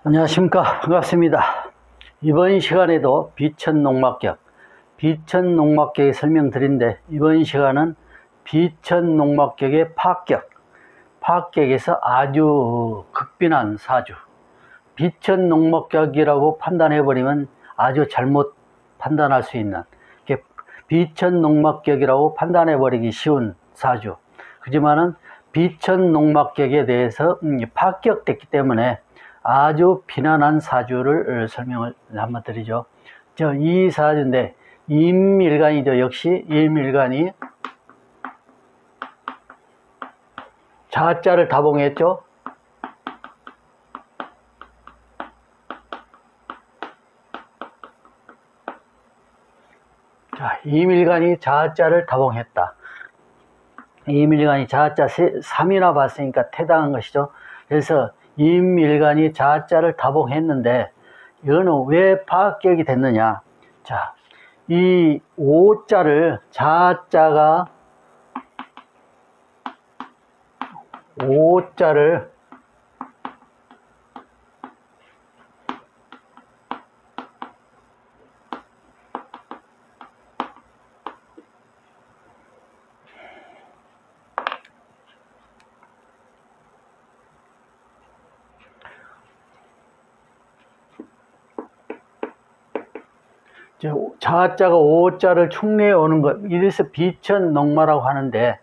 안녕하십니까. 반갑습니다. 이번 시간에도 비천농막격, 비천농막격의 설명드린데, 이번 시간은 비천농막격의 파격에서 아주 극빈한 사주, 비천농막격이라고 판단해버리면 아주 잘못 판단할 수 있는, 비천농막격이라고 판단해버리기 쉬운 사주. 그지만은 비천농막격에 대해서 파격됐기 때문에 아주 비난한 사주를 설명을 한번 드리죠. 이 사주인데 임일간이죠. 역시 임일간이 자자를 다봉했죠. 자, 임일간이 자자를 다봉했다. 임일간이 자자 3이나 봤으니까 태당한 것이죠. 그래서 임일간이 자자를 다봉했는데 이거는 왜 파격이 됐느냐. 자, 이 오자를 자자가 오자를 자자가 오자를 축내에 오는 것, 이래서 비천농마라고 하는데,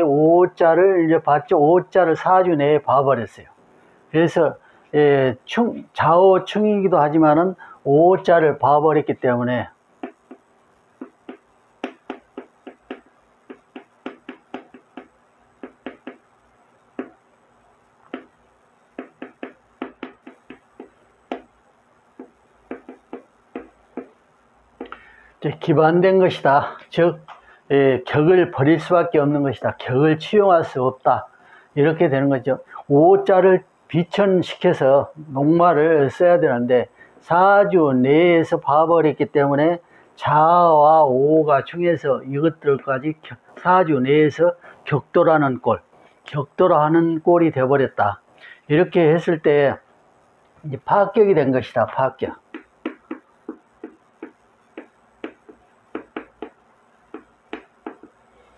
오자를 이제 봤죠. 오자를 사주 내에 봐버렸어요. 그래서 좌오충이기도 하지만은 오자를 봐버렸기 때문에 기반된 것이다. 즉 격을 버릴 수밖에 없는 것이다. 격을 치용할 수 없다. 이렇게 되는 거죠. 오자를 비천시켜서 농마를 써야 되는데 사주 내에서 봐버렸기 때문에 자와 오가 중에서 이것들까지 사주 내에서 격돌하는 꼴이 되어버렸다. 이렇게 했을 때 이제 파격이 된 것이다. 파격.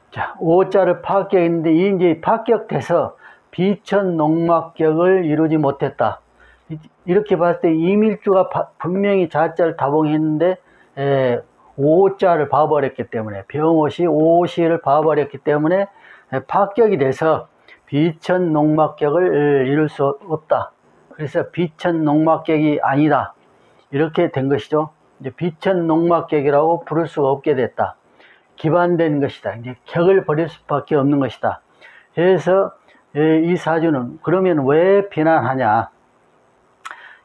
자, 오자를 파격했는데 이제 파격돼서 비천농막격을 이루지 못했다. 이렇게 봤을 때 임일주가 분명히 자자를 다봉했는데 오자를 봐버렸기 때문에, 병오시 오시를 봐버렸기 때문에 파격이 돼서 비천농막격을 이룰 수 없다. 그래서 비천농막격이 아니다. 이렇게 된 것이죠. 이제 비천농막격이라고 부를 수가 없게 됐다. 기반된 것이다. 이제 격을 버릴 수밖에 없는 것이다. 그래서 이 사주는 그러면 왜 비난하냐?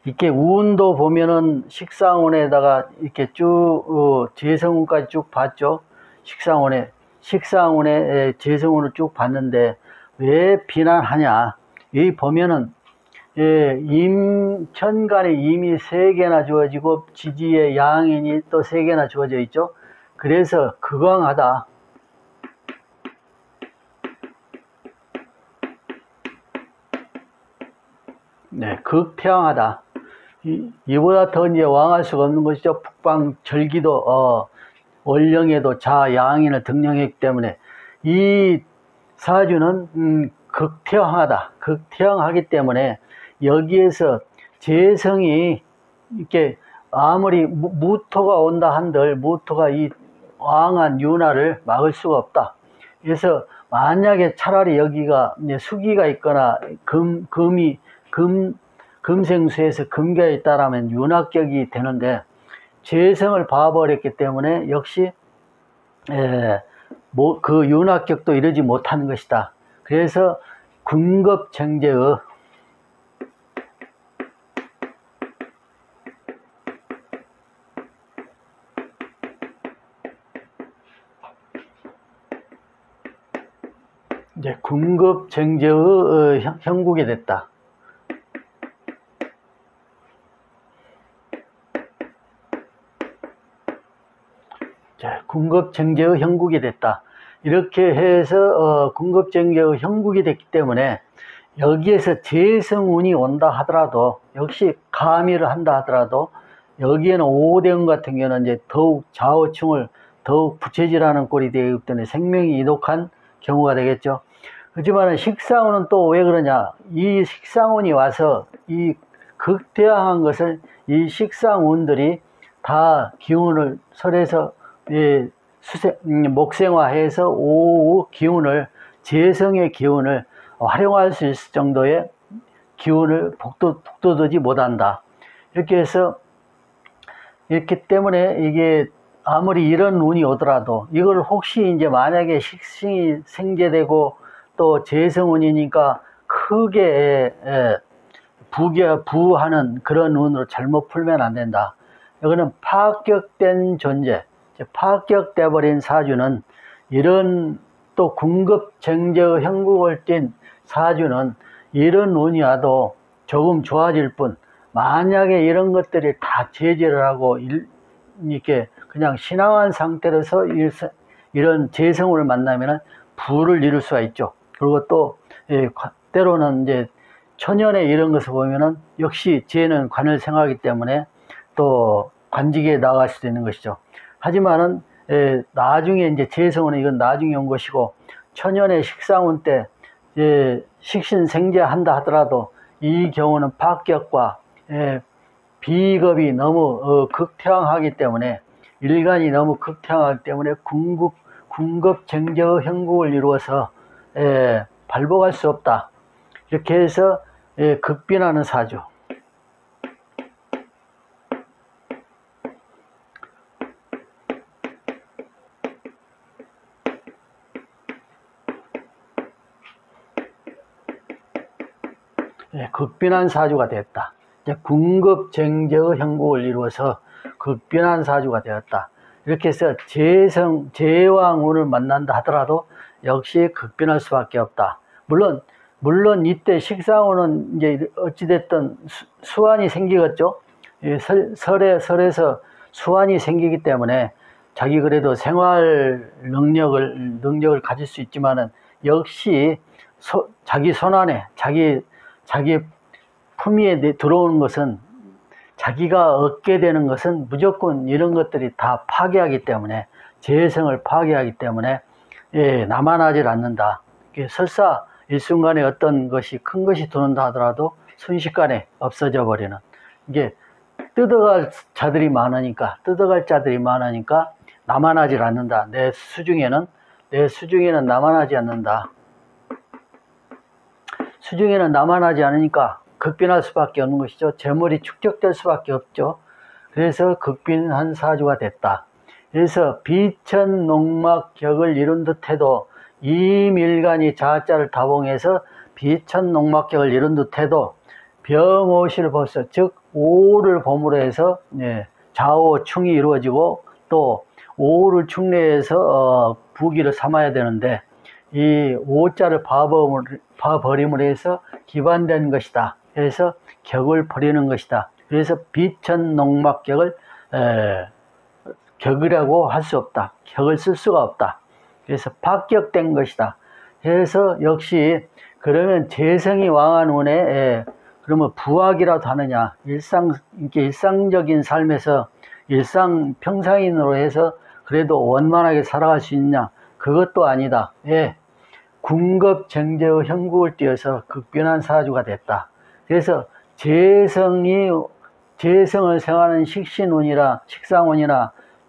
이렇게 운도 보면은 식상운에다가 이렇게 쭉 재성운까지 쭉 봤죠. 식상운에 재성운을 쭉 봤는데 왜 비난하냐? 여기 보면은 임천간에 임이 3개나 주어지고 지지에 양인이 또 3개나 주어져 있죠. 그래서 극왕하다. 네, 극태왕하다. 이보다 더 이제 왕할 수가 없는 것이죠. 북방 절기도 월령에도 자양인을 등령했기 때문에 이 사주는 극태왕하다. 극태왕하기 때문에 여기에서 재성이 이렇게 아무리 무토가 온다 한들 무토가 이 왕한 윤화를 막을 수가 없다. 그래서 만약에 차라리 여기가 수기가 있거나 금생수에서 금기가 있다라면 윤화격이 되는데 재성을 봐버렸기 때문에 역시 그 윤화격도 이루지 못하는 것이다. 그래서 군겁정제의 이제 군급정제의 형국이 됐다. 군급정제의 형국이 됐다. 이렇게 해서 군급정제의 형국이 됐기 때문에 여기에서 재성운이 온다 하더라도, 역시 가미를 한다 하더라도, 여기에는 오대운 같은 경우는 이제 더욱 좌우충을 더욱 부채질하는 꼴이 되기 때문에 생명이 이독한 경우가 되겠죠. 그렇지만 식상운은 또 왜 그러냐, 이 식상운이 와서 이 극대항한 것을 이 식상운들이 다 기운을 설해서 목생화해서 오후 기운을, 재성의 기운을 활용할 수 있을 정도의 기운을 북돋우지 못한다. 이렇게 해서, 이렇기 때문에 이게 아무리 이런 운이 오더라도 이걸 혹시 이제 만약에 식신이 생재되고 또 재성운이니까 크게 부하는 그런 운으로 잘못 풀면 안 된다. 이거는 파격된 존재, 파격돼 버린 사주는, 이런 또 궁급쟁저 형국을 띤 사주는 이런 운이 와도 조금 좋아질 뿐, 만약에 이런 것들이 다 제재를 하고 이렇게 그냥 신앙한 상태로서 이런 재성운을 만나면은 부를 이룰 수가 있죠. 그리고 또 때로는 이제 초년에 이런 것을 보면은 역시 재는 관을 생하기 때문에 또 관직에 나갈 수도 있는 것이죠. 하지만은 나중에 이제 재성운은 이건 나중에 온 것이고, 초년의 식상운 때 식신생재한다 하더라도 이 경우는 파격과 비겁이 너무 극태황하기 때문에, 일간이 너무 극태황하기 때문에 궁급쟁저 형국을 이루어서 발복할 수 없다. 이렇게 해서 극빈하는 사주. 극빈한 사주가 됐다. 이제 궁급쟁저 형국을 이루어서 극빈한 사주가 되었다. 이렇게 해서 재왕운을 만난다 하더라도 역시 극빈할 수밖에 없다. 물론 이때 식상운은 이제 어찌됐든 수환이 생기겠죠. 설에서 수환이 생기기 때문에 자기 그래도 생활 능력을 가질 수 있지만은, 역시 자기 손안에, 자기 품위에 들어오는 것은, 자기가 얻게 되는 것은 무조건 이런 것들이 다 파괴하기 때문에, 재성을 파괴하기 때문에 남아나질 않는다. 설사 일순간에 어떤 것이, 큰 것이 들어온다 하더라도 순식간에 없어져 버리는, 이게 뜯어갈 자들이 많으니까 남아나질 않는다. 내 수중에는 남아나지 않는다. 수중에는 남아나지 않으니까 극빈할 수밖에 없는 것이죠. 재물이 축적될 수밖에 없죠. 그래서 극빈한 사주가 됐다. 그래서 비천농막격을 이룬 듯해도, 이밀간이 자자를 다봉해서 비천농막격을 이룬 듯해도 병오시를 벌써, 즉 오를 봄으로 해서 좌오충이 이루어지고, 또 오를 축내해서 부기를 삼아야 되는데, 이 오자를 봐버림으로 해서 기반된 것이다. 그래서 격을 버리는 것이다. 그래서 비천농막격을 격이라고 할 수 없다. 격을 쓸 수가 없다. 그래서 파격된 것이다. 그래서 역시 그러면 재성이 왕한 운에 그러면 부학이라도 하느냐, 일상적인 삶에서 평상인으로 해서 그래도 원만하게 살아갈 수 있냐, 그것도 아니다. 궁급쟁저 형국을 띄어서 극빈한 사주가 됐다. 그래서 재성을 생하는 식상운이나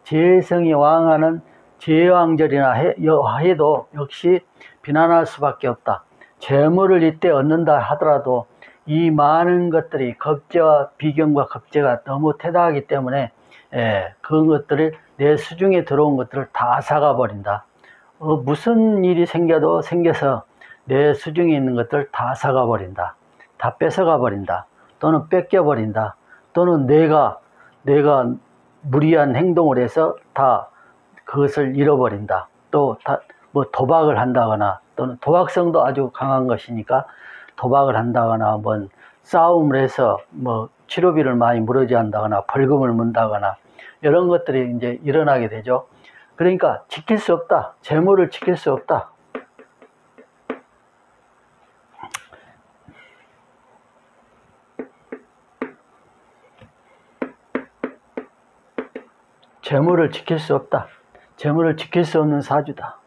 재성이 왕하는 제왕절이나 해도 역시 비난할 수밖에 없다. 재물을 이때 얻는다 하더라도 이 많은 것들이 겁재와 비경과 겁재가 너무 태다하기 때문에 그것들을, 내 수중에 들어온 것들을 다 사가버린다. 무슨 일이 생겨서 내 수중에 있는 것들을 다 사가버린다. 다 뺏어가버린다. 또는 뺏겨버린다. 또는 내가 무리한 행동을 해서 다 그것을 잃어버린다. 또 뭐 도박을 한다거나, 또는 도박성도 아주 강한 것이니까 도박을 한다거나, 뭐 싸움을 해서 뭐 치료비를 많이 물어줘야 한다거나, 벌금을 문다거나, 이런 것들이 이제 일어나게 되죠. 그러니까 지킬 수 없다. 재물을 지킬 수 없다. 재물을 지킬 수 없다. 재물을 지킬 수 없는 사주다.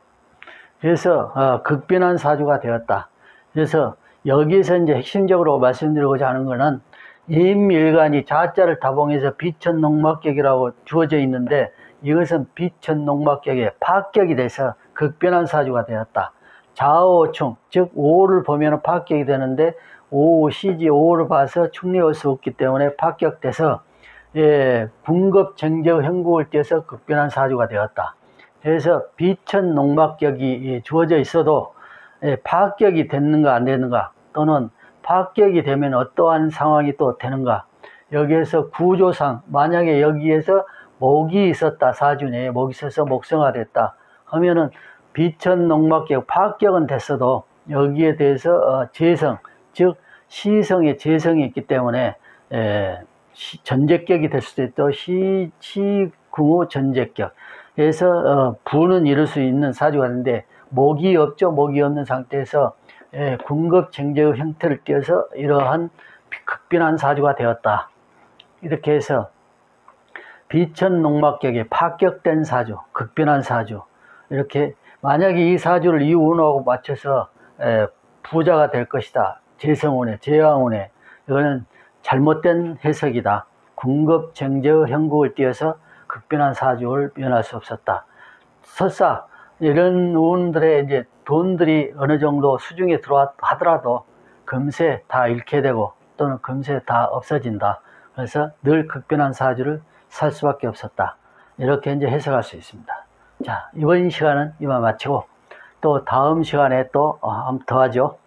그래서 극변한 사주가 되었다. 그래서 여기서 이제 핵심적으로 말씀드리고자 하는 것은 임일간이 자자를 다봉해서 비천농막격이라고 주어져 있는데 이것은 비천농막격의 파격이 돼서 극변한 사주가 되었다. 좌오충, 즉 오를 보면 파격이 되는데 오, 시지 오를 봐서 충리할 수 없기 때문에 파격돼서 분급정제의 형국을 띄어서 극변한 사주가 되었다. 그래서 비천농막격이 주어져 있어도 파격이 됐는가 안 되는가, 또는 파격이 되면 어떠한 상황이 또 되는가, 여기에서 구조상 만약에 여기에서 목이 있었다, 사주 내에 목이 있어서 목성화됐다 하면은 비천농막격 파격은 됐어도 여기에 대해서 재성, 즉 시성의 재성이 있기 때문에 전제격이 될 수도 있고 시궁후 전제격, 그래서 부는 이룰 수 있는 사주가 되는데 목이 없죠. 목이 없는 상태에서 군급쟁제의 형태를 띄어서 이러한 극변한 사주가 되었다. 이렇게 해서 비천농막격에 파격된 사주, 극변한 사주, 이렇게 만약에 이 사주를 이 운하고 맞춰서 부자가 될 것이다, 재성운에 재왕운에, 이거는 잘못된 해석이다. 군급쟁제의 형국을 띄어서 극변한 사주를 면할 수 없었다. 설사 이런 운들의 이제 돈들이 어느 정도 수중에 들어왔더라도 금세 다 잃게 되고 또는 금세 다 없어진다. 그래서 늘 극변한 사주를 살 수밖에 없었다. 이렇게 이제 해석할 수 있습니다. 자, 이번 시간은 이만 마치고 또 다음 시간에 또 한번 더 하죠.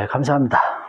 감사합니다.